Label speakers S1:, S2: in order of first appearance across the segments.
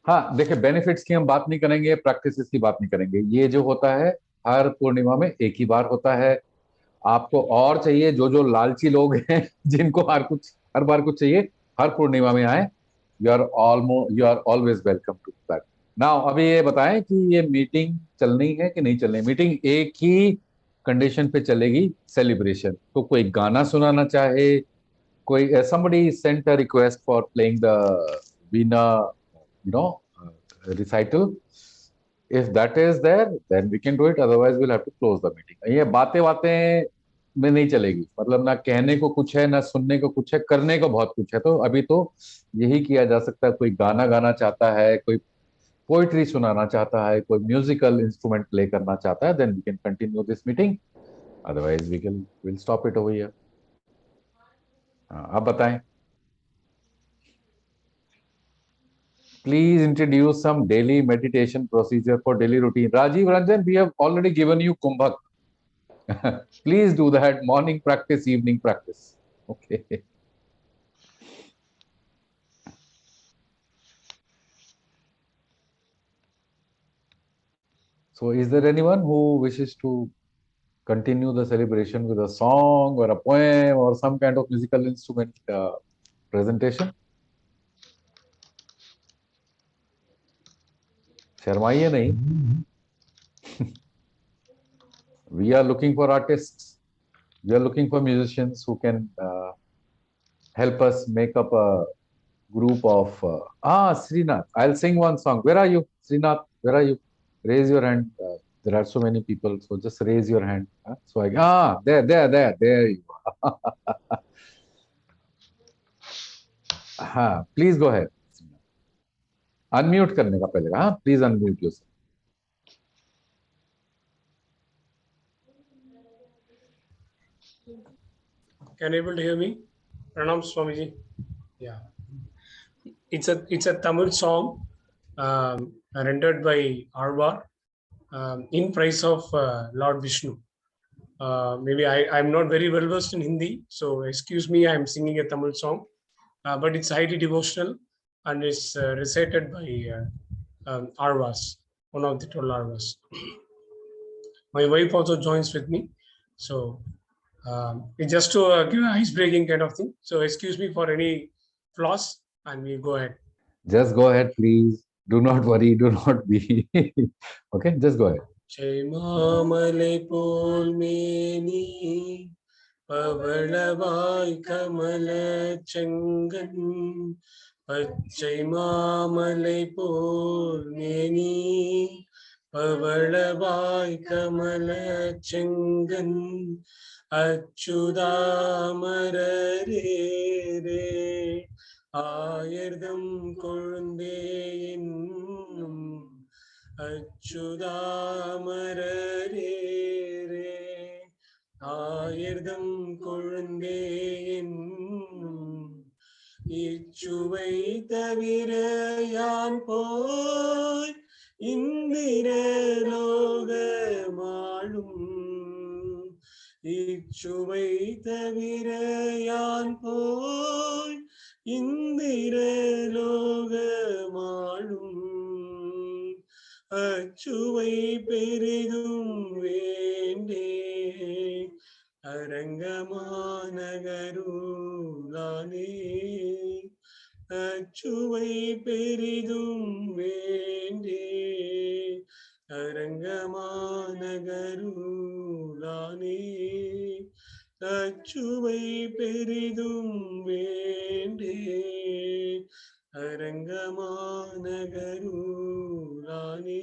S1: हाँ देखिए, बेनिफिट्स की हम बात नहीं करेंगे, प्रैक्टिसेस की बात नहीं करेंगे। ये जो होता है हर पूर्णिमा में एक ही बार होता है। आपको और चाहिए, जो जो लालची लोग हैं जिनको हर बार कुछ चाहिए, हर पूर्णिमा में आए। You are always welcome to that. Now अभी ये बताएं कि ये मीटिंग चलनी है कि नहीं चलनी। मीटिंग एक ही कंडीशन पे चलेगी, सेलिब्रेशन। तो कोई गाना सुनाना चाहे, कोई somebody sent a request for playing the Veena, recital. If that is there, then we can do it. Otherwise, we'll have to close the meeting. ये बातें बातें में नहीं चलेगी। मतलब ना कहने को कुछ है, ना सुनने को कुछ है, करने को बहुत कुछ है। तो अभी तो यही किया जा सकता है। कोई गाना गाना चाहता है, कोई पोइट्री सुनाना चाहता है, कोई म्यूजिकल इंस्ट्रूमेंट प्ले करना चाहता है, then we can continue this meeting. Otherwise will stop it over here. आप बताएं। Please introduce some daily meditation procedure for daily routine. Rajiv Ranjan, we have already given you Kumbhak. Please do that morning practice, evening practice. Okay. So, is there anyone who wishes to continue the celebration with a song or a poem or some kind of musical instrument presentation? शर्माइए नहीं. We are looking for artists. We are looking for musicians who can help us make up a group of Srinath. I'll sing one song. Where are you, Srinath? Where are you? Raise your hand. There are so many people, so just raise your hand. So I there you are. हाँ, please go ahead. Unmute करने का पहले, हाँ please unmute yourself.
S2: Can you able to hear me? Pranam Swamiji. Yeah, it's a Tamil song rendered by Arvar in praise of Lord Vishnu. Maybe I'm not very well versed in Hindi, so excuse me. I'm singing a Tamil song, but it's highly devotional and it's recited by Arvas, one of the 12 Arvas. My wife also joins with me, so it's just to give an ice breaking kind of thing. So excuse me for any flaws, and we go ahead.
S1: Just go ahead, please. Do not worry. Do not be. Okay, just go ahead.
S2: Chaimamale pol meni பவளவாய் கமல செங்கன் பச்சை மாமலை போல் மேனி பவளவாய் கமல செங்கன் அச்சுதாமரரே ரே ஆயர்தம் கொழுந்தே என்னும் அச்சுதாமரரே ரே ஆயிர்தம் கொழுந்தே என்னும் இச்சுவை தவிர யான் போய் இந்திர லோகமாளும் இச்சுவை தவிர யான் போய் இந்திர லோகமாளும் அச்சுவை பெரிதும் வேண்டே அரங்கமானகருளானே அச்சுவை பெரிதும் வேண்டே அரங்கமானகருளானே அச்சுவை பெரிதும் வேண்டே அரங்கமானகருளானே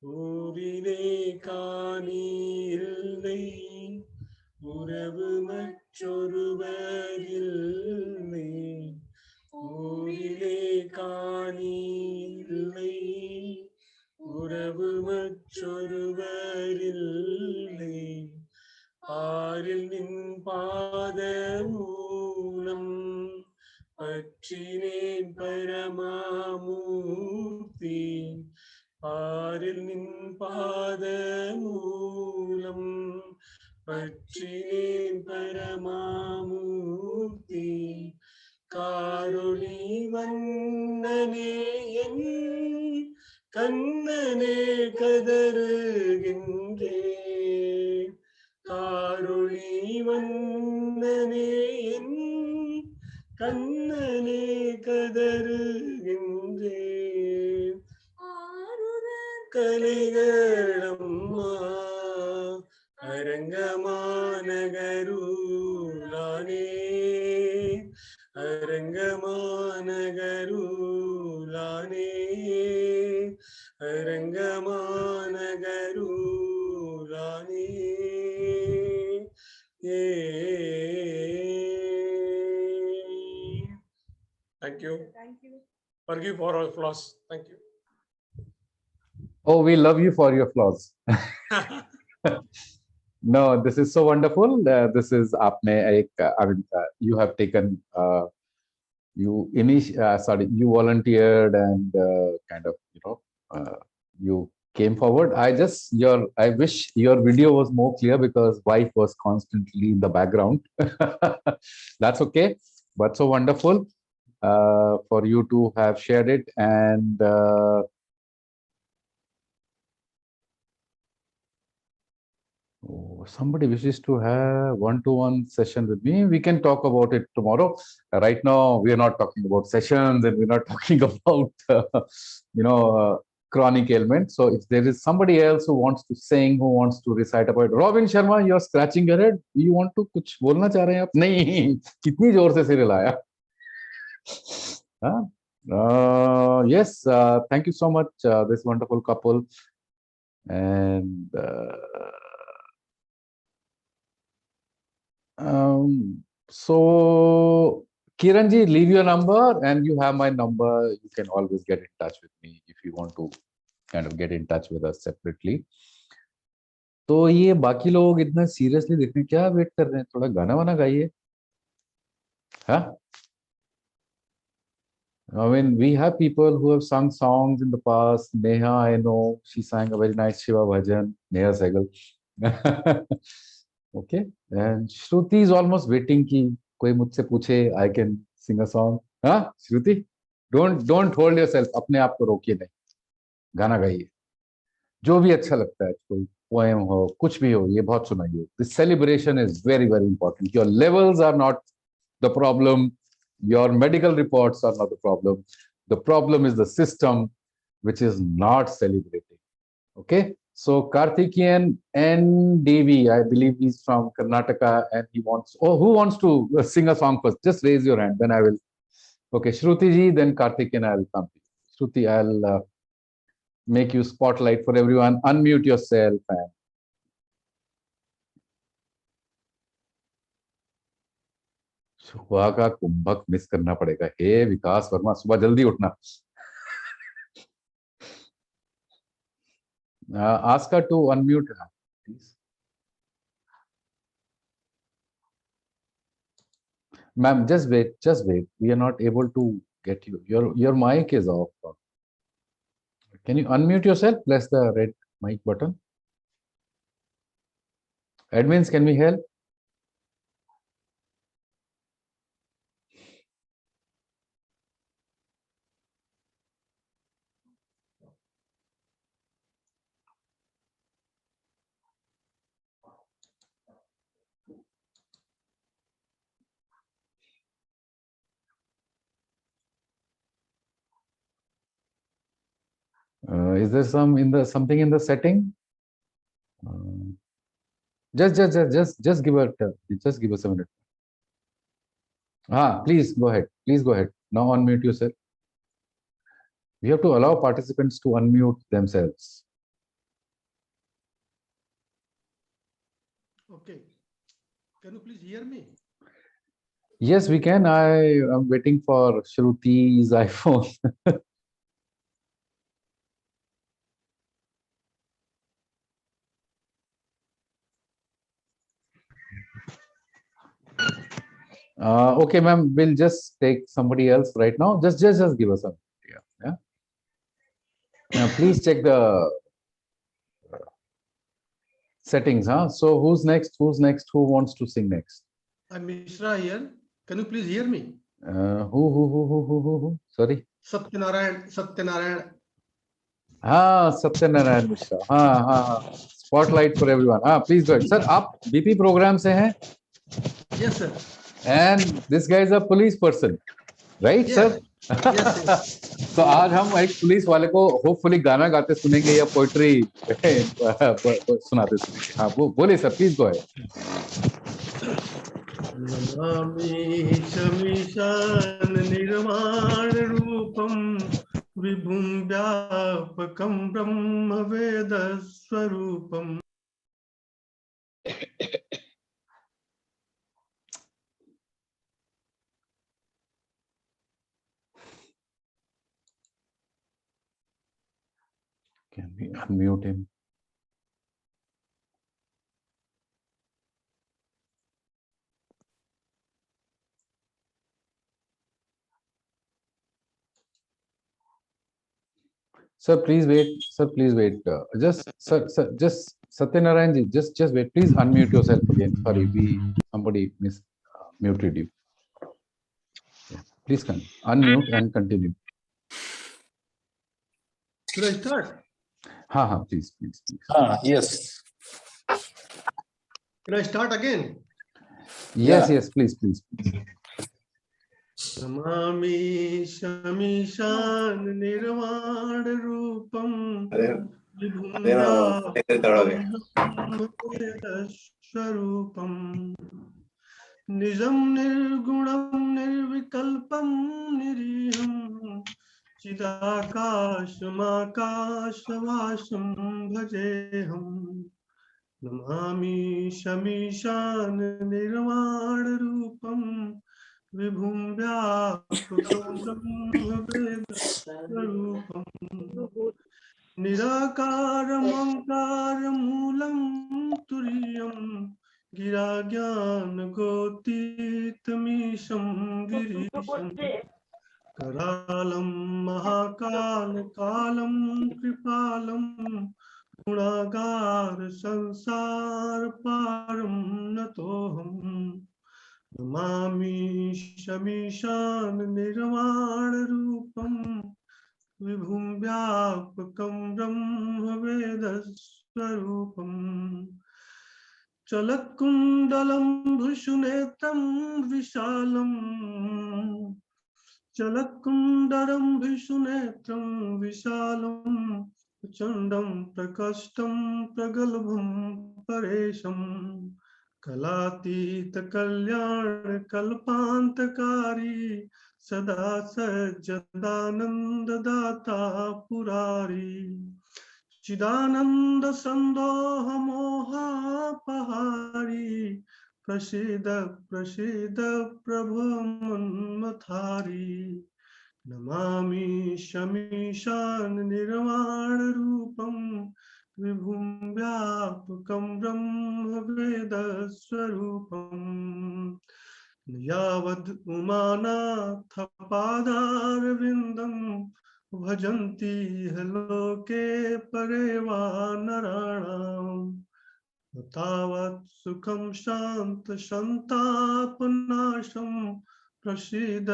S2: ஊரிலே காணி இல்லை உறவு மற்றொருவர் இல்லை ஊரிலே காணி இல்லை உறவு மற்றொருவர் இல்லை ஆரில் நின் பாத மூலம் பற்றினேன் பரமாமூர்த்தி ஆரில் நின் பாத மூலம் பற்றினேன் பரமாமூர்த்தி காரொளி மன்னனே என் கண்ணனே கதறுகின்றேன். காரொளி மன்னனே என் கண்ணனே கதறுகின்றேன். கலைகளம்மா அரங்கமானகருளானே அரங்கமானகருளானே அரங்கமானகருளானே. Thank you. Forgive for all flaws. Thank you.
S1: Oh, we love you for your flaws. No, this is so wonderful. This is आपने एक I mean you have taken you you volunteered and kind of you came forward. I wish your video was more clear because wife was constantly in the background. That's okay, but so wonderful for you to have shared it. And somebody wishes to have one-to-one session with me. We can talk about it tomorrow. Right now, we are not talking about sessions and we're not talking about, chronic ailment. So if there is somebody else who wants to sing, who wants to recite about it. Robin Sharma, you're scratching your head. You want to कुछ बोलना चाह रहे हैं आप? नहीं, कितनी जोर से सिर हिलाया? Yes, thank you so much, this wonderful couple. And so Kiranji, leave your number and you have my number. You can always get in touch with me if you want to kind of get in touch with us separately. तो ये बाकी लोग इतना seriously देखने क्या wait कर रहे हैं? थोड़ा गाना वाना गाइए. हाँ, I mean, we have people who have sung songs in the past. Neha, I know, she sang a very nice Shiva bhajan. Neha Sehgal. Okay, and Shruti is almost waiting कि कोई मुझसे पूछे I can sing a song. हाँ, Shruti, don't hold yourself. अपने आप को रोकिए नहीं, गाना गाइए. जो भी अच्छा लगता है, कोई पोएम हो, कुछ भी हो, ये बहुत सुनाइए. This celebration is very, very important. Your levels are not the problem. Your medical reports are not the problem. The problem is the system which is not celebrating. Okay, so Karthikeyan NDV, I believe he's from Karnataka and he wants, who wants to sing a song first? Just raise your hand, then I will. Okay, Shruti ji, then Karthikeyan, I will come to you. Shruti, I'll make you spotlight for everyone. Unmute yourself and सुबह का कुंभक miss करना पड़ेगा. हे विकास वर्मा, सुबह जल्दी उठना. Ask her to unmute her, please. Ma'am, just wait. We are not able to get you. Your mic is off. Can you unmute yourself? Press the red mic button. Admins, can we help? Is there something in the setting? Just give us a minute. Please go ahead. Now unmute yourself. We have to allow participants to unmute themselves.
S3: Okay. Can you please hear me?
S1: Yes, we can. I am waiting for Shruti's iPhone. Okay, ma'am, we'll just take somebody else right now. Just give us a minute. Yeah. Now, please check the settings. So who's next? Who wants to sing next?
S3: I'm Mishra here. Can you please hear me?
S1: Who? Sorry.
S3: Satyanarayan.
S1: हाँ, सत्यनारायण मिश्रा. हाँ. Spotlight for everyone. Please go ahead. Sir, आप BP program से हैं?
S3: Yes, sir.
S1: And this guy is a police person, right,
S3: Yes.
S1: sir?
S3: Yes.
S1: तो आज हम एक police वाले को होपफुली गाना गाते सुनेंगे या पोइट्री सुनाते सुनेंगे. हाँ, वो बोले sir, please go ahead.
S3: Namami शमीशान निर्वाण रूपम विभुं व्यापकं ब्रह्म वेद स्वरूपम.
S1: Can we unmute him? Sir, please wait. Sir, please wait. Just Satyanarayan ji, just wait. Please unmute yourself again. Sorry, somebody muted you. Yeah. Please unmute and continue.
S3: Should I start?
S1: हाँ, please.
S4: Yes.
S3: Can I start again?
S1: Yes, please.
S3: Namami शमीशान निर्वाण रूपम विभुं स्वरूपम निजं निर्गुणं निर्विकल्पं निरीहं चिदाकाशमाकाशवासं भजेऽहं. नमामि शमीशान निर्वाण रूपम विभुं व्यापकं ब्रह्मवेदस्वरूपं निराकारमंकारमूलं तुरीयं गिराज्ञानगोतीतमीशं गिरीशं करालं महाकालकालं कृपालं गुणागार संसार पारं नतोऽहम्. नमामि शमीशान निर्वाण रूपम विभुं व्यापकं ब्रह्म वेद स्वरूपम चलत्कुंडलं भुषुनेत्रं विशालं चंडं प्रकष्टं प्रगल्भं परेशं कलातीत कल्याण कल्पांतकारी सदा सज्जदानंद दाता पुरारी चिदानंद संदोह मोहापहारी प्रसीद प्रभो मन्मथारी. नमामि शमीशान निर्वाण रूपम विभुं व्यापकं ब्रह्म वेद स्वरूपम यावद् उमानाथ पादारविन्दं भजन्ति लोके परे वा नराणां तावत् सुखं शान्त संतापनाशं प्रसीद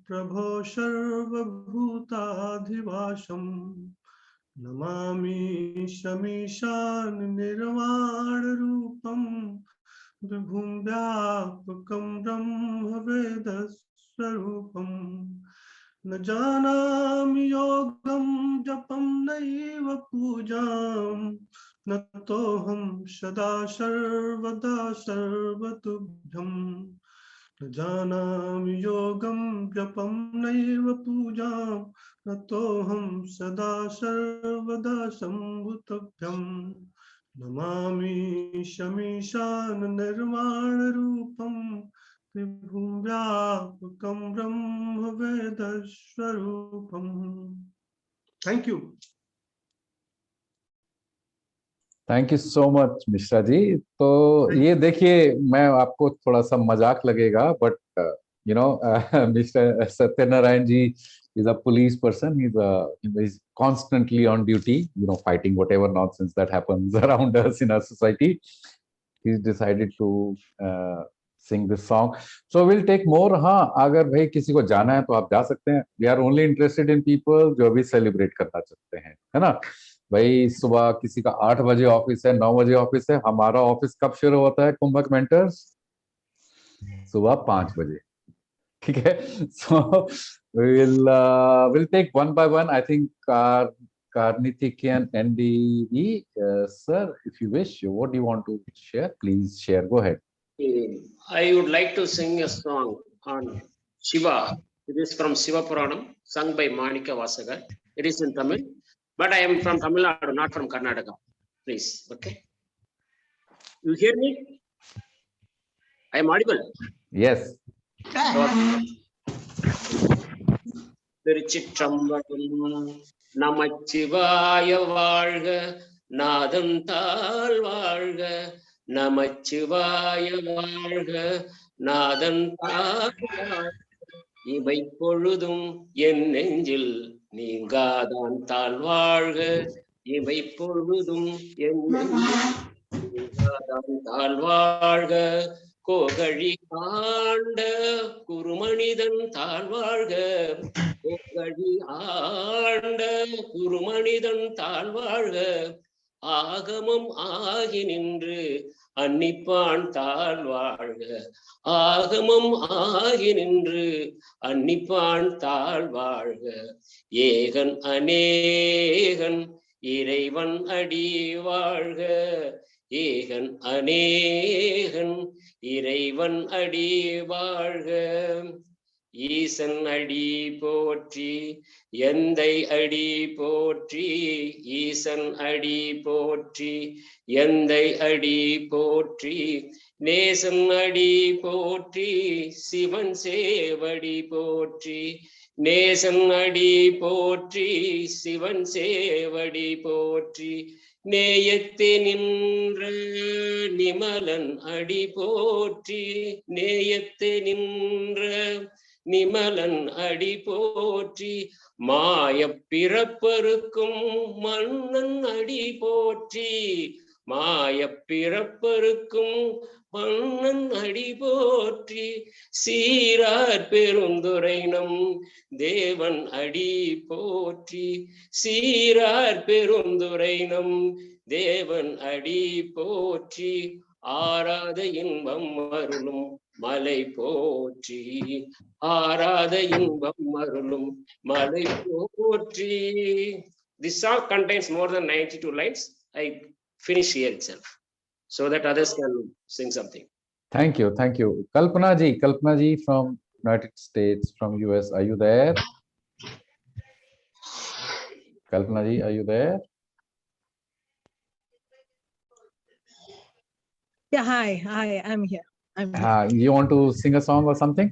S3: प्रभो सर्वभूताधिवासं. नमामि शमीशान निर्वाण रूपम विभुं व्यापकं ब्रह्म वेद स्वरूपम न जानामि योगं जपं नैव पूजां न तोऽहं सदा सर्वदा सर्वतुभ्यं. न जानामि योगं जपं नैव पूजां न तोऽहं सदा सर्वदा शम्भुतुभ्यं. नमामि शमीशान निर्वाण रूपम विभुं व्यापकं ब्रह्म वेद स्वरूपम. Thank you.
S1: Thank you so much Mishra ji. तो ये देखिए, मैं आपको थोड़ा सा मजाक लगेगा, but mister Satyanarayan ji is a police person. He's constantly on duty, fighting whatever nonsense that happens around us in our society. He's decided to sing this song. So we'll take more. हाँ, अगर भाई किसी को जाना है तो आप जा सकते हैं. We are only interested in people जो भी सेलिब्रेट करना चाहते हैं, है ना. भाई सुबह किसी का 8 बजे ऑफिस है, 9 बजे ऑफिस है. हमारा ऑफिस कब शुरू होता है कुंभक मेंटर्स? सुबह 5 बजे. ठीक है. So we'll take one by one. I think Karnithikian NDE, sir, if you wish, what do you want to share? Please share. Go ahead.
S4: I would like to sing a song on Shiva. It is from Shiva Puranam, sung by Manika Vasagar. It is in Tamil, but I am from Tamil Nadu, not from Karnataka. Please, okay? You hear me? I am audible.
S1: Yes.
S4: திருச்சிற்றம்பலம் நமச்சிவாய வாழ்க நாதம் தாழ் வாழ்க நமச்சிவாய வாழ்க நாதம் தாழ் இவை பொழுதும் என் நெஞ்சில் நீங்காதான் தாழ்வாழ்க இவை பொழுதும் என் நெஞ்சில் நீங்காதான் தாழ்வாழ்க கோகழி ஆண்ட குருமனிதன் தாழ்வாழ்க கோகழி ஆண்ட குருமனிதன் தாழ்வாழ்க ஆகமம் ஆகி நின்று அன்னிப்பான் தாழ்வாழ்க ஆகமம் ஆகி நின்று அன்னிப்பான் தாழ்வாழ்க ஏகன் அநேகன் இறைவன் அடி வாழ்க ஏகன் அநேகன் இறைவன் அடி வாழ்க ஈசன் அடி போற்றி எந்தை அடி போற்றி ஈசன் அடி போற்றி எந்தை அடி போற்றி நேசன் அடி போற்றி சிவன் சேவடி போற்றி நேசன் அடி போற்றி சிவன் சேவடி போற்றி நேயத்தே நின்ற நிமலன் அடி போற்றி நேயத்தே நின்ற நிமலன் அடி போற்றி மாயப் பிறப்பருக்கும் மன்னன் அடி போற்றி மாயப் பிறப்பருக்கும் மன்னன் அடி போற்றி சீரார் பெருந்துரை நம் தேவன் அடி போற்றி சீரார் பெருந்துரை நம் தேவன் அடி போற்றி ஆராத இன்பம் அருளும் மலை போற்றி ஆராத இன்பம் அருளும் மலை போற்றி. This song contains more than 92 lines. I finish here itself so that others can sing something.
S1: Thank you. Kalpana ji from United States, from US, are you there? Kalpana ji, are you there?
S5: Yeah, hi, I'm here.
S1: You want to sing a song or something?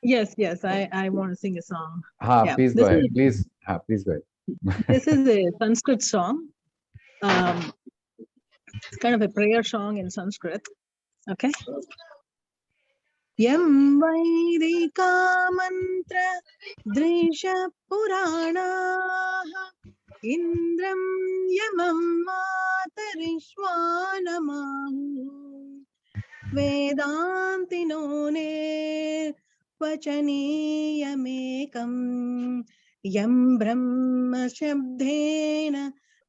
S5: Yes, I want to sing a song.
S1: Yeah, please go ahead. Please go ahead.
S5: This is a Sanskrit song. It's kind of a prayer song in Sanskrit. Okay. Yam Vaidika mantra drisha puranaha Indram yamam matarishwanamahu Vedantino ne vachaniyamekam Yam brahma shabdena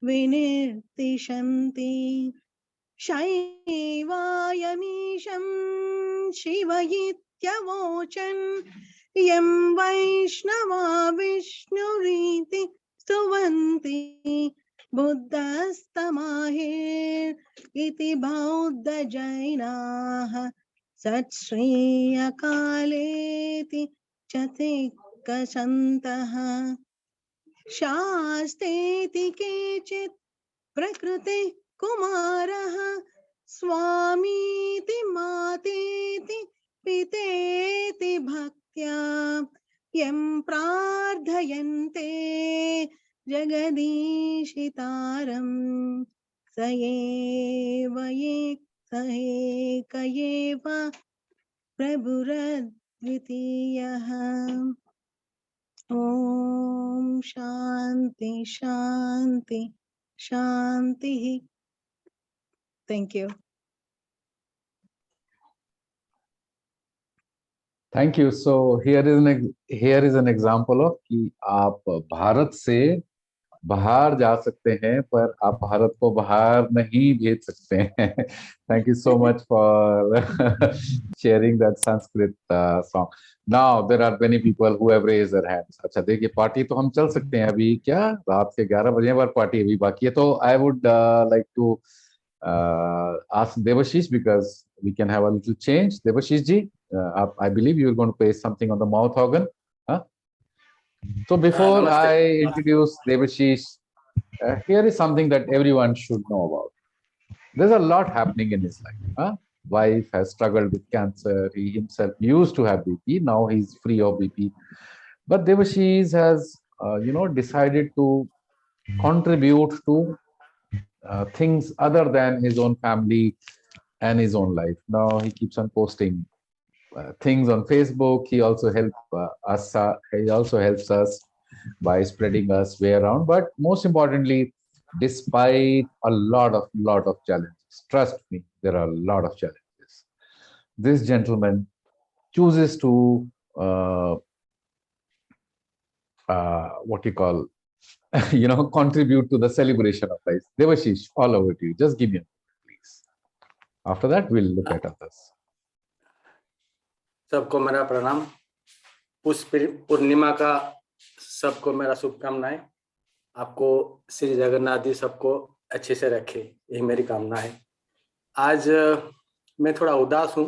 S5: vinirtishanti Shaivayamisham Shivayityavochan Yam Vaishnava Vishnuriti Stuvanti Buddhastamahir Iti Bauddha Jainaha Satsriyakaleti Chatikkasantaha Shasteti kechit Prakriti Kumaraha Swamiti Mateti Piteti Bhaktya Yam Prardhayante Jagadishitaram Sayeva Kayeva Prabhuradvitiyaha Om Shanti Shanti Shanti. Thank you.
S1: Thank you. So here is an example of कि आप भारत से बाहर जा सकते हैं पर आप भारत को बाहर नहीं भेज सकते हैं. Thank you so much for sharing that Sanskrit song. Now there are many people who have raised their hands. अच्छा देखिए, पार्टी तो हम चल सकते हैं अभी. क्या रात के 11 बजे पर पार्टी अभी बाकी है. तो I would like to ask Devashish because we can have a little change. Devashish ji, I believe you are going to play something on the mouth organ. Huh? So before
S6: Namaste.
S1: I introduce Devashish, here is something that everyone should know about. There's a lot happening in his life. Huh? Wife has struggled with cancer. He himself used to have BP. Now he's free of BP. But Devashish has, decided to contribute to things other than his own family and his own life. Now he keeps on posting things on Facebook. He also helps us by spreading us way around. But most importantly, despite a lot of challenges, trust me, there are a lot of challenges, this gentleman chooses to what you call contribute to the celebration of life. Devashish, all over to you. Just give me a minute, please. After that, we'll look at others.
S6: सबको मेरा प्रणाम. पुष्प पूर्णिमा का सबको मेरा शुभकामनाएं. आपको श्री जगन्नाथ जी सबको अच्छे से रखे, यही मेरी कामना है. आज मैं थोड़ा उदास हूँ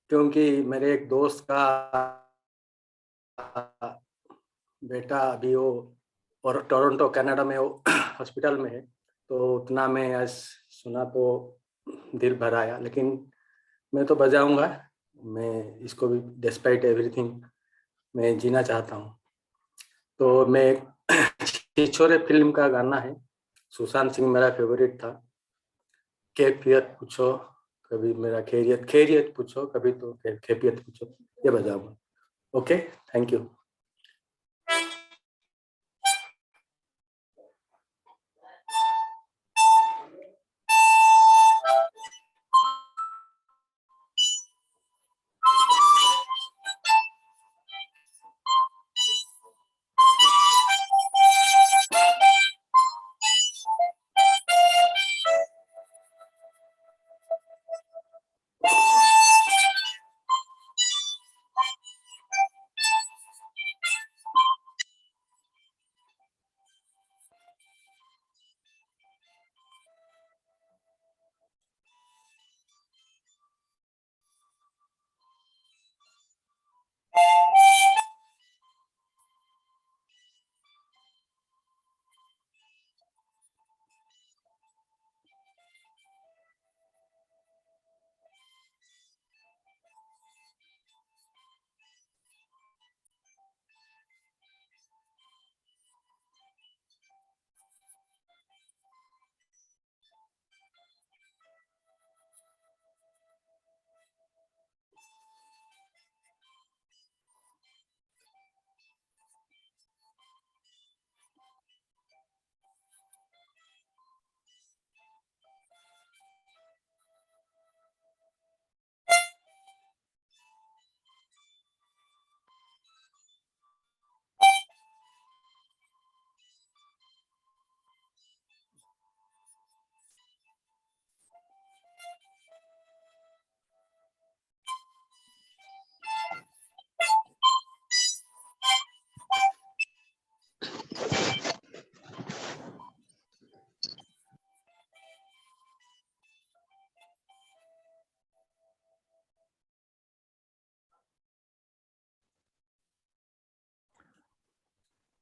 S6: क्योंकि मेरे एक दोस्त का बेटा अभी वो और टोरंटो कनाडा में वो हॉस्पिटल में है. तो उतना मैं आज सुना तो दिल भर आया. लेकिन मैं तो बजाऊंगा. मैं इसको भी डिस्पाइट एवरीथिंग मैं जीना चाहता हूँ. तो मैं छोरे फिल्म का गाना है. सुशांत सिंह मेरा फेवरेट था. कैफियत पूछो कभी मेरा खैरियत पूछो कभी तो कैफियत पूछो, ये बजाऊंगा. Okay, thank you.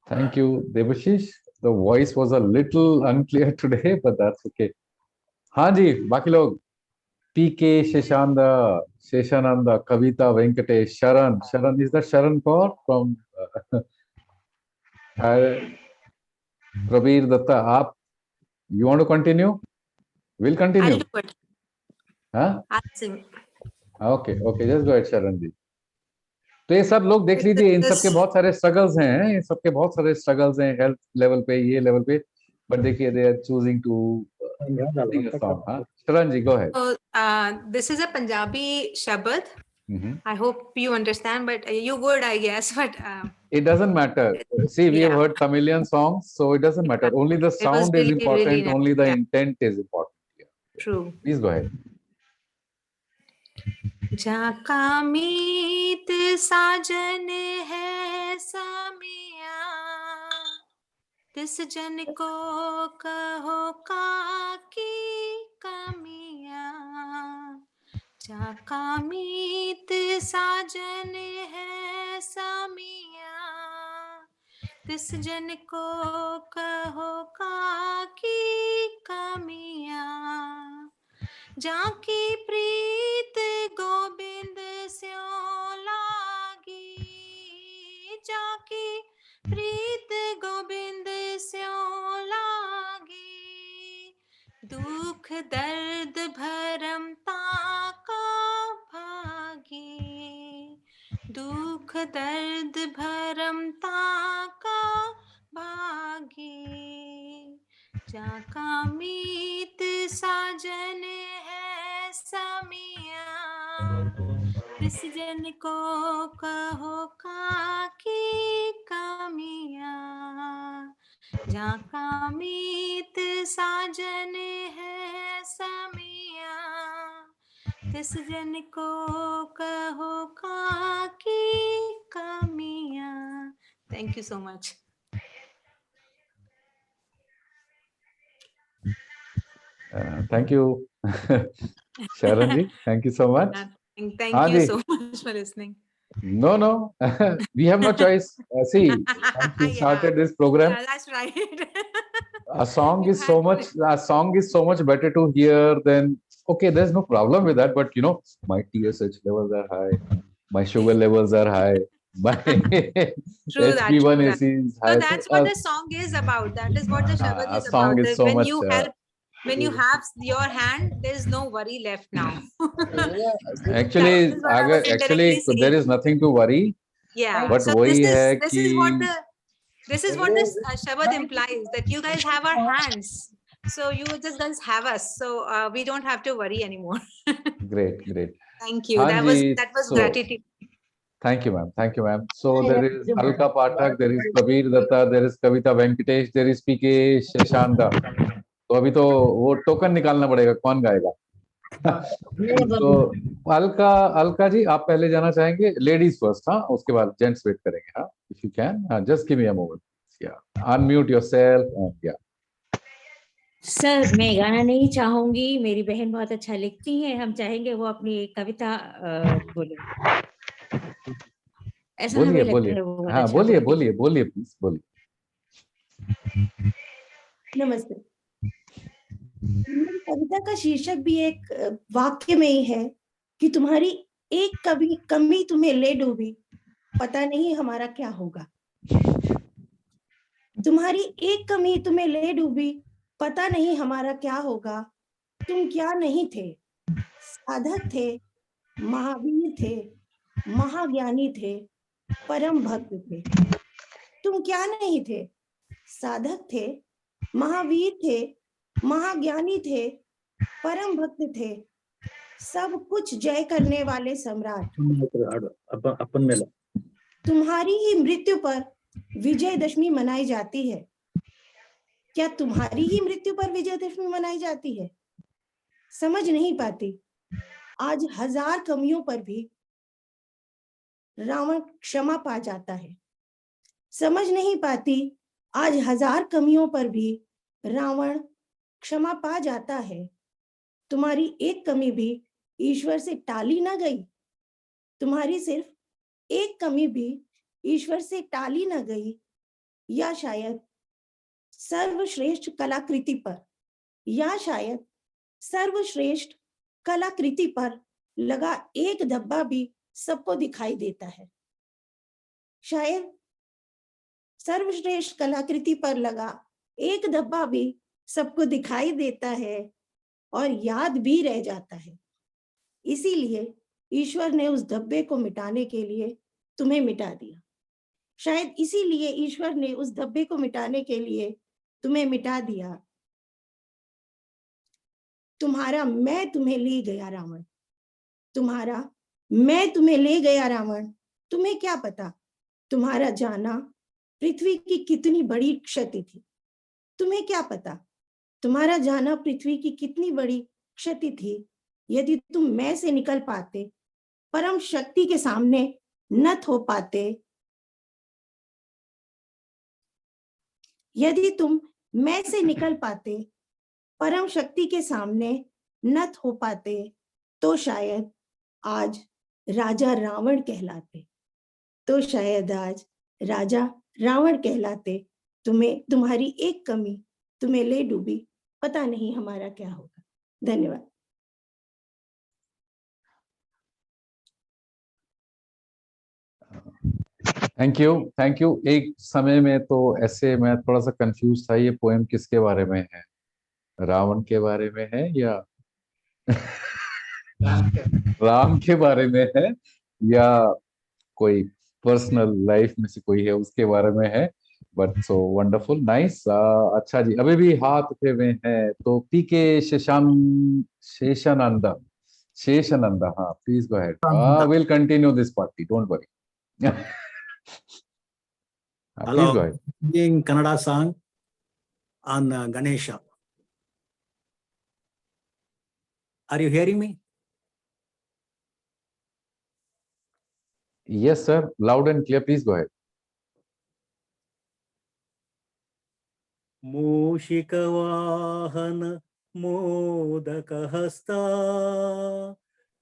S1: Thank you, Devashish. The voice was a little unclear today, but that's okay. हाँ जी, बाकी लोग. PK, Sheshananda, Kavita, Venkatesh, Sharan. Sharan, is that Sharan Kaur from Prabir Datta? You want to continue? We'll continue.
S7: I'll do it.
S1: Huh?
S7: I'll sing.
S1: Okay, just go ahead, Sharan जी. तो ये सब लोग देख लीजिए, इन सबके बहुत सारे स्ट्रगल्स हैं. इन सबके बहुत सारे स्ट्रगल्स हैं हेल्थ लेवल पे, ये लेवल पे. बट देखिए, they are choosing to sing a song. Sharan ji, go ahead.
S7: So this is a Punjabi Shabad I hope you understand, but you would, I guess. But
S1: It doesn't matter. See, we have
S7: Yeah.
S1: heard Tamilian songs, so it doesn't matter. Only the
S7: was
S1: sound is
S7: really,
S1: important.
S7: really nice.
S1: Only the
S7: Yeah.
S1: intent is important.
S7: True.
S1: Please go ahead.
S7: जाका मीत साजन है समिया, तिस जन को कहो काकी कमिया। जाका मीत साजन है समिया, तिस जन को कहो काकी कमिया। जाकी प्रीत गोबिंद स्यों लागी, जाकी प्रीत गोबिंद स्यों लागी। दुख दर्द भरम ताका भागी, दुख दर्द भरम ताका भागी। जाका मीत साजन है समिया, तिस जन को कहो काकी कमिया। जाका मीत साजन है समिया, तिस जन को कहो काकी कमिया। Thank you so much.
S1: Thank you, Sharon ji. Thank you so much.
S7: Thank
S1: हाँ
S7: you
S1: ji.
S7: so much for listening.
S1: No, no. We have no choice. See, once we started this program,
S7: Yeah, that's right.
S1: a song
S7: You
S1: is so
S7: had to
S1: much. A song is so much better to hear than. Okay, there's no problem with that, but you know, my TSH levels are high, my sugar levels are high, my
S7: True that,
S1: HB1AC is high.
S7: So that's what the song is about. That is what the Shabad
S1: a
S7: is
S1: song
S7: about.
S1: is so
S7: When
S1: much.
S7: you help, when you have your hand, there is no worry left now.
S1: Actually,
S7: That is what I was
S1: actually,
S7: indirectly
S1: there
S7: saying.
S1: is nothing to worry.
S7: Yeah.
S1: But
S7: So
S1: वही है
S7: this
S1: कि
S7: is what the this is what this Shabad implies, that you guys have our hands. So you just guys have us. So we don't have to worry anymore.
S1: great, great.
S7: Thank you.
S1: हाँ
S7: That
S1: ji,
S7: was
S1: so,
S7: gratitude.
S1: Thank you, ma'am. Thank you, ma'am. So there is Alka Pathak, there is Prabir Datta, there is Kavita Venkatesh, there is PK Shashanda. तो अभी तो वो token निकालना पड़ेगा, कौन गाएगा? तो अलका जी, आप पहले जाना चाहेंगे? लेडीज फर्स्ट, हाँ, उसके बाद जेंट्स वेट करेंगे, हाँ, if you can, just give me a moment, या अनम्यूट योरसेल्फ, या
S8: सर मैं गाना नहीं चाहूंगी, मेरी बहन बहुत अच्छा लिखती है, हम चाहेंगे वो अपनी कविता बोले। ऐसा हमें
S1: बोलिए
S8: लगता
S1: बोलिए,
S8: है वो बहुत
S1: हाँ,
S8: अच्छा
S1: बोलिए
S8: बोलती है।
S1: बोलिए बोलिए प्लीज बोलिए।
S9: नमस्ते। मेरी कविता का शीर्षक भी एक वाक्य में ही है कि तुम्हारी एक कमी तुम्हें ले डूबी, पता नहीं हमारा क्या होगा। तुम्हारी एक कमी तुम्हें ले डूबी, पता नहीं हमारा क्या होगा। तुम क्या नहीं थे, साधक थे, महावीर थे, महाज्ञानी थे, परम भक्त थे। तुम क्या नहीं थे, साधक थे, महावीर थे, महाज्ञानी थे, परम भक्त थे, सब कुछ जय करने वाले सम्राट।
S6: अपन मेला
S9: तुम्हारी ही मृत्यु पर विजयदशमी मनाई जाती है। क्या तुम्हारी ही मृत्यु पर विजयदशमी मनाई जाती है? समझ नहीं पाती। आज 1000 कमियों पर भी रावण क्षमा पा जाता है। समझ नहीं पाती, आज 1000 कमियों पर भी रावण क्षमा पा जाता है। तुम्हारी एक कमी भी ईश्वर से टाली ना गई। तुम्हारी सिर्फ एक कमी भी ईश्वर से टाली ना गई, या शायद सर्वश्रेष्ठ कलाकृति पर, या शायद सर्वश्रेष्ठ कलाकृति पर लगा एक धब्बा भी सबको दिखाई देता है। शायद सर्वश्रेष्ठ कलाकृति पर लगा एक धब्बा भी सबको दिखाई देता है और याद भी रह जाता है। इसीलिए ईश्वर ने उस धब्बे को मिटाने के लिए तुम्हें मिटा दिया। शायद इसीलिए ईश्वर ने उस धब्बे को मिटाने के लिए तुम्हें मिटा दिया। तुम्हारा मैं तुम्हें ले गया रावण, तुम्हारा मैं तुम्हें ले गया रावण, तुम्हें क्या पता तुम्हारा जाना पृथ्वी की कितनी बड़ी क्षति थी। तुम्हें क्या पता तुम्हारा जाना पृथ्वी की कितनी बड़ी क्षति थी। यदि तुम मैं से निकल पाते, परम शक्ति के सामने नत हो पाते, यदि तुम मैं से निकल पाते, परम शक्ति के सामने नत हो पाते, तो शायद आज राजा रावण कहलाते, तो शायद आज राजा रावण कहलाते। तुम्हारी एक कमी तुम्हें ले डूबी, पता नहीं हमारा क्या होगा। धन्यवाद।
S1: Thank you. एक समय में तो ऐसे मैं थोड़ा सा कंफ्यूज था, ये पोएम किसके बारे में है, रावण के बारे में है या राम के बारे में है, या कोई पर्सनल लाइफ में से कोई है उसके बारे में है। But so wonderful, nice. अच्छा जी, अभी भी हाथ उठे हुए हैं, तो पीके शेषानंदा, हाँ, please go ahead, will continue this party, don't worry. Please go ahead.
S10: Singing Kannada song on Ganesha. Are you hearing me?
S1: Yes, sir. Loud and clear. Please go ahead.
S10: Mushikavahana modakahasta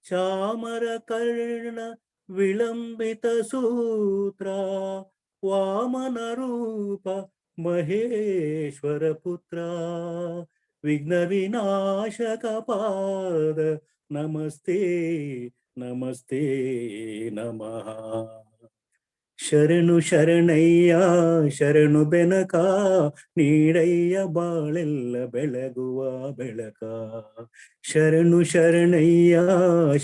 S10: chamarakarna vilambita sutra वामन रूप महेश्वर पुत्र विघ्न विनाशक पाद नमस्ते नमस्ते नमः। ಶರಣು ಶರಣಯ್ಯ ಶರಣು ಬೆನಕ ನೀಡಯ್ಯ ಬಾಳೆಲ್ಲ ಬೆಳಗುವ ಬೆಳಕ. ಶರಣು ಶರಣಯ್ಯ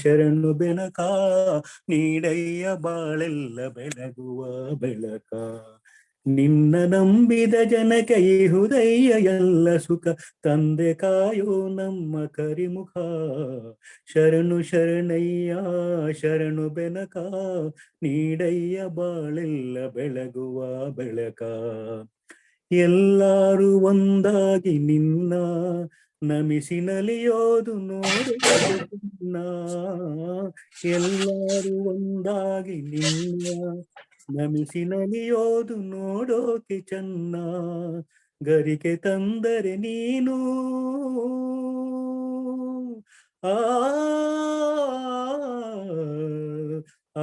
S10: ಶರಣು ಬೆನಕ ನೀಡಯ್ಯ ಬಾಳೆಲ್ಲ ಬೆಳಗುವ ಬೆಳಕ. ನಿನ್ನ ನಂಬಿದ ಜನಕ್ಕೆ ಇಹುದಯ್ಯ ಎಲ್ಲ ಸುಖ ತಂದೆ ಕಾಯೋ ನಮ್ಮ ಕರಿಮುಖ. ಶರಣು ಶರಣಯ್ಯ ಶರಣು ಬೆನಕ ನೀಡಯ್ಯ ಬಾಳೆಲ್ಲ ಬೆಳಗುವ ಬೆಳಕ. ಎಲ್ಲರೂ ಒಂದಾಗಿ ನಿನ್ನ ನಮಿಸಿ ನಲಿಯೋದು ನೋಡು ಚಿನ್ನ. ಎಲ್ಲರೂ ಒಂದಾಗಿ ನಿನ್ನ ನಮಿಸಿ ನಲಿಯೋದು ನೋಡೋಕೆ ಚೆನ್ನ. ಗರಿಕೆ ತಂದರೆ ನೀನು ಆ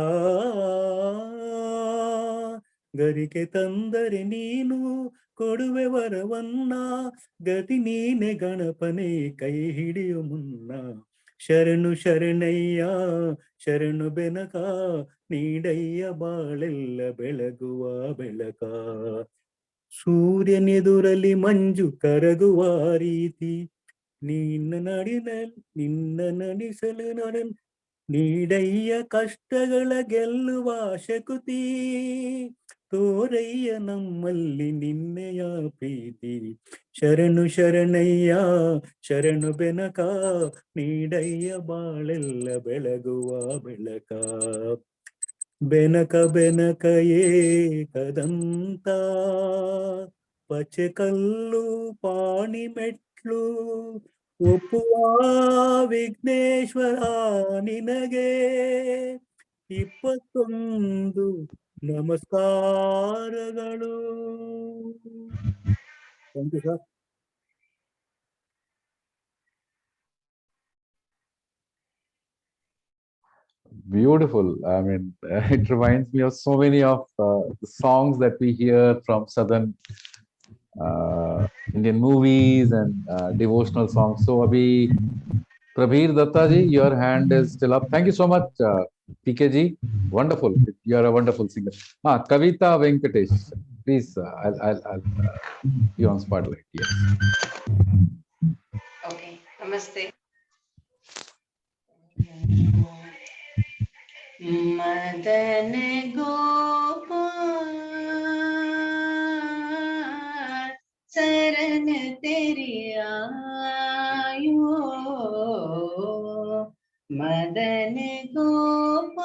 S10: ಆ ಗರಿಕೆ ತಂದರೆ ನೀನು ಕೊಡುವೆ ವರವನ್ನ. ಗತಿ ನೀನೆ ಗಣಪನೆ ಕೈ ಹಿಡಿಯು ಮುನ್ನ. ಶರಣು ಶರಣಯ್ಯ ಶರಣು ಬೆನಕ ನೀಡಯ್ಯ ಬಾಳೆಲ್ಲ ಬೆಳಗುವ ಬೆಳಕ. ಸೂರ್ಯನೆದುರಲಿ ಮಂಜು ಕರಗುವ ರೀತಿ ನಿನ್ನ ನಡಿಸಲು ನೀಡಯ್ಯ ಕಷ್ಟಗಳ ಗೆಲ್ಲುವ ಶಕುತಿ. ತೋರಯ್ಯ ನಮ್ಮಲ್ಲಿ ನಿನ್ನೆಯ ಪ್ರೀತಿ. ಶರಣು ಶರಣಯ್ಯ ಶರಣು ಬೆನಕ ನೀಡಯ್ಯ ಬಾಳೆಲ್ಲ ಬೆಳಗುವ ಬೆಳಕ. ಬೆನಕ ಬೆನಕ ಏಕದಂತ ಪಚೆಕಲ್ಲು ಪಾಣಿ ಮೆಟ್ಲು ಒಪ್ಪುವ ವಿಘ್ನೇಶ್ವರ ನಿನಗೆ 21 ನಮಸ್ಕಾರಗಳು. Thank you sir.
S1: Beautiful. I mean, it reminds me of so many of the songs that we hear from southern Indian movies and devotional songs. So, Abhi, Prabir Datta ji, your hand is still up. Thank you so much, PK ji. Wonderful. You are a wonderful singer. Kavita Venkatesh, please. I'll be on spotlight. Yes.
S11: Okay. Namaste. Madan Gopal शरण तेरी आयो. मदन गोपाल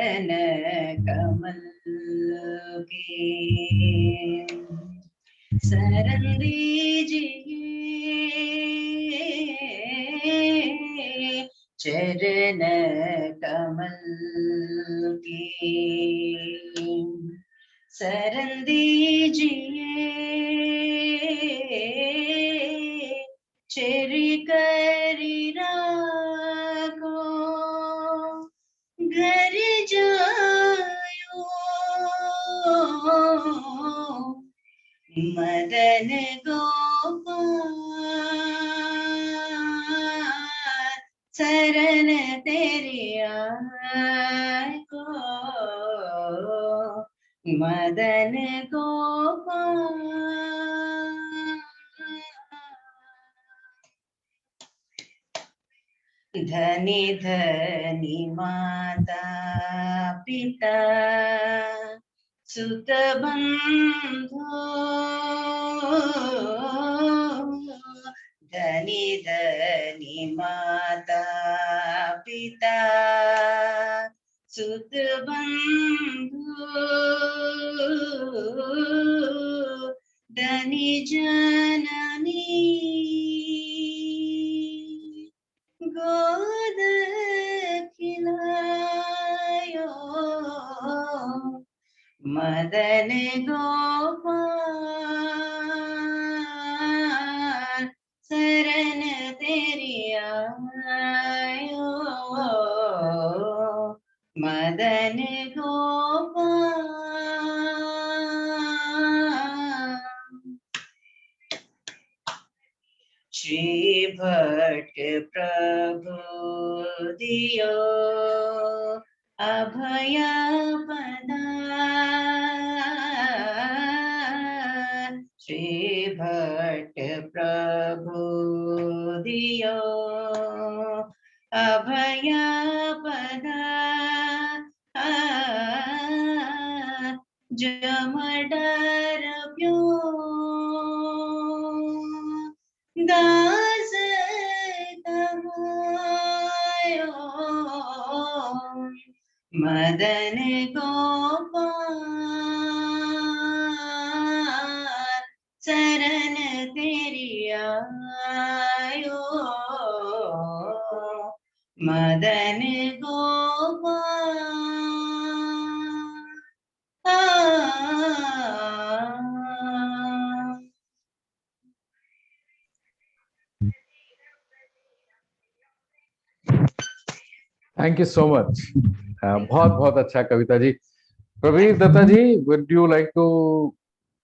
S11: चरण कमल के शरण दीजिए चरण कमल की शरण दीजिए चेरी करी राखो घर जायो मदन गोपाल शरण तेरी आए को मदन गोपाल धनी धनी माता पिता सुत बंधु धनी धनी माता पिता सुत बंधु धनी जननी गोद खिलायो मदन गोपाल शरण तेरी आयो मदन गोपाल श्री भट्ट प्रभु दियो अभय पदार श्री भट्ट प्रभु दियो अभय पदार जमडर प्यो दास कमायो मदन गोपाल शरण तेरी आयो Madan Gopal
S1: thank you so much. बहुत बहुत अच्छा कविता जी। प्रवीर दत्ता जी, would you like to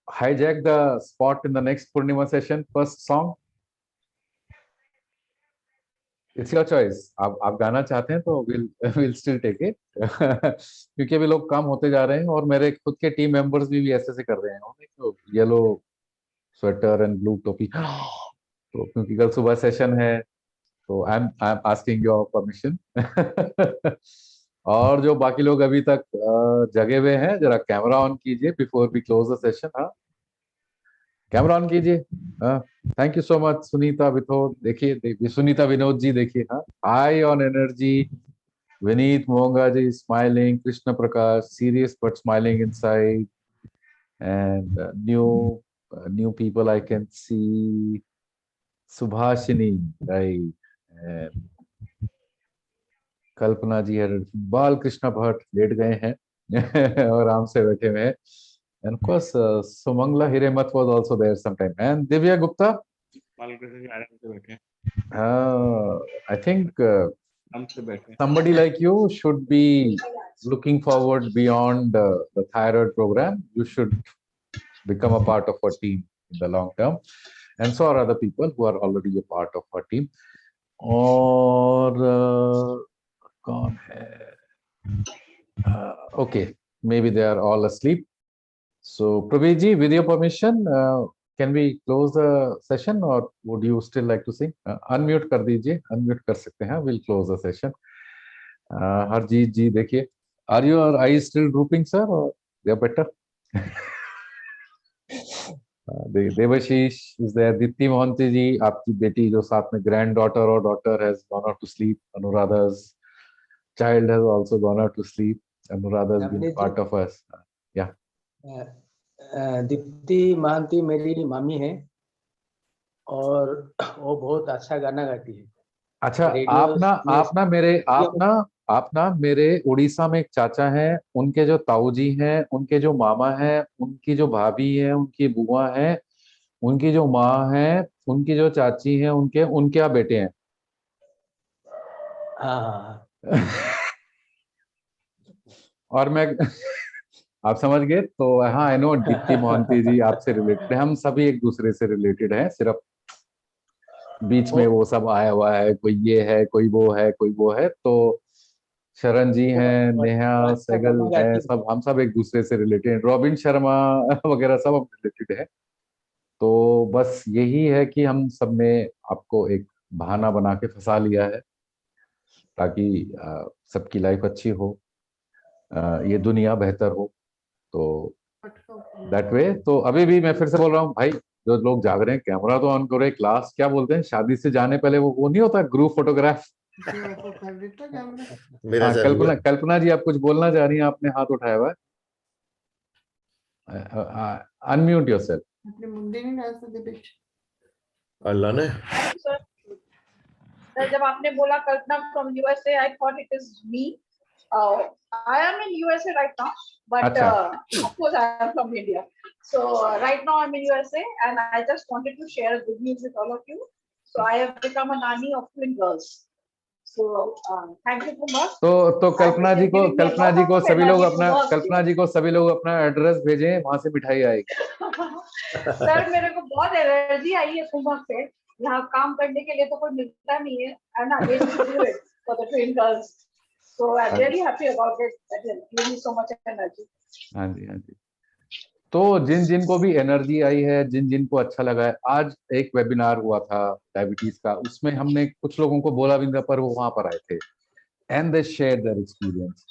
S1: hijack the spot in the next Purnima session? First song, it's your choice. आप गाना चाहते हैं तो we'll still take it क्योंकि अभी लोग काम होते जा रहे हैं और मेरे खुद के टीम मेंबर्स भी ऐसे से कर रहे हैं। तो येलो स्वेटर एंड ब्लू टोपी तो क्योंकि कल सुबह सेशन है तो I am asking your permission और जो बाकी लोग अभी तक जगे हुए हैं जरा कैमरा ऑन कीजिए before we close the session. हाँ, कैमरा ऑन कीजिए। Thank you so much Sunita Vinod, देखिए सुनीता विनोद जी देखिए। हाँ, high on energy. Vineet Mohanga ji smiling, Krishna Prakash serious but smiling inside, and new people I can see Subhashini, right, Kalpana ji है, बाल कृष्ण भट्ट लेट गए हैं और आराम से बैठे हुए हैं, and of course Sumangla Hiremat was also there sometime, and Divya Gupta बाल कृष्ण जी आराम से बैठे। I think somebody like you should be looking forward beyond the thyroid program. You should become a part of our team in the long term, and so are other people who are already a part of our team. और कौन है? Okay, maybe they are all asleep. So Praveer ji, with your permission, can we close the session or would you still like to sing? Unmute कर दीजिए, unmute कर सकते हैं। We'll close the session. Harjeet ji, देखिए, are your eyes still drooping, sir, or they are better? Devashish is there. Deepti Mohanty जी, आपकी बेटी जो साथ में granddaughter और daughter has gone out to sleep. Anuradha's child has also gone out to sleep. Anuradha has been
S6: Navneet
S1: part
S6: ji,
S1: of us. Yeah.
S6: Deepti Mahanti मेरी मामी है और वो बहुत अच्छा गाना गाती है।
S1: अच्छा,
S6: रेडियो
S1: आप ना मेरे उड़ीसा में एक चाचा हैं, उनके जो ताऊ जी हैं, उनके जो मामा हैं, उनकी जो भाभी है, उनकी बुआ है, उनकी जो माँ है, उनकी जो चाची हैं, उनके यहाँ बेटे हैं।
S6: हाँ।
S1: और मैं आप समझ गए तो हाँ, आई नो दीप्ति मोहंती जी आपसे रिलेटेड है, हम सभी एक दूसरे से रिलेटेड हैं, सिर्फ बीच में वो सब आया हुआ है, कोई ये है, कोई वो है, कोई वो है। तो शरण जी हैं, नेहा सहगल है, सब हम सब एक दूसरे से रिलेटेड, रॉबिन शर्मा वगैरह सब हम रिलेटेड है। तो बस यही है कि हम सब ने आपको एक बहाना बना के फंसा लिया है ताकि सबकी लाइफ अच्छी हो, ये दुनिया बेहतर हो। तो दैट वे, तो अभी भी मैं फिर से बोल रहा हूँ भाई, जो लोग जाग रहे हैं कैमरा तो ऑन करो, क्लास क्या बोलते हैं शादी से जाने पहले वो नहीं होता ग्रुप फोटोग्राफ। कल्पना जी आप कुछ बोलना चाह रही हैं, आपने हाथ उठाया हुआ है, अनम्यूट योरसेल्फ।
S12: अपने मुंडे नहीं डाल सकते बिट।
S13: अल्लाह ने
S12: सर जब आपने बोला Kalpana from USA, I thought it is me. I am in USA right now, but of course I am from India. So right now I'm in USA, and I just wanted to share good news with all of you. So I have become a nanny of twin girls. So thank you so much.
S1: तो कल्पना जी को सभी लोग अपना address भेजें, वहां से मिठाई आएगी।
S12: सर मेरे को बहुत एनर्जी आई है कुंभ से, यहाँ काम करने के लिए तो कोई मिलता नहीं है, and I really do it for the twin girls. So I'm really happy about it. That gives me so much energy.
S1: हाँ जी। तो जिन को भी एनर्जी आई है, जिन को अच्छा लगा है, आज एक वेबिनार हुआ था डायबिटीज का, उसमें हमने कुछ लोगों को बोला भी नहीं, पर वो वहां पर आए थे and they shared their experience.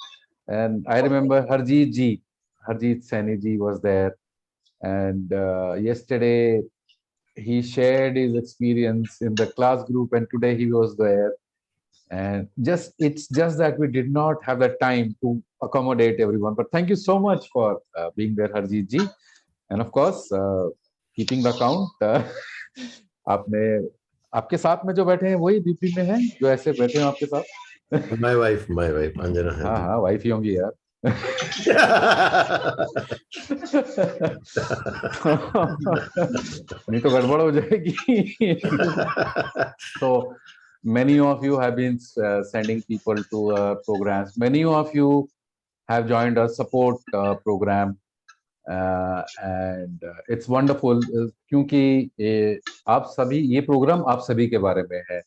S1: And I remember Harjeet Saini ji was there, and yesterday he shared his experience in the class group, and today he was there. And it's just that we did not have the time to accommodate everyone, but thank you so much for being there, Harjeet ji, and of course keeping the count. आपके साथ में जो बैठे हैं वही UP में हैं जो ऐसे बैठे हैं आपके साथ?
S13: my wife अंजना है।
S1: हाँ वाइफ ही होंगी यार। नहीं तो गड़बड़ हो जाएगी। तो many of you have been sending people to programs. Many of you have joined a support program, and it's wonderful क्योंकि आप सभी, ये प्रोग्राम आप सभी के बारे में है।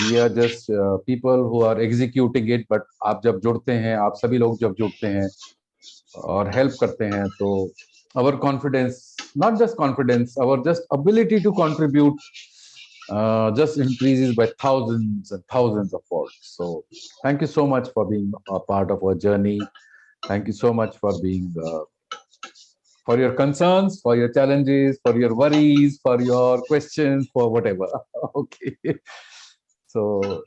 S1: We are just people who are executing it, but आप जब जुड़ते हैं, आप सभी लोग जब जुड़ते हैं और हेल्प करते हैं, तो our confidence, not just confidence, our just ability to contribute just increases by thousands and thousands of folds. So thank you so much for being a part of our journey. Thank you so much for being for your concerns, for your challenges, for your worries, for your questions, for whatever. Okay. So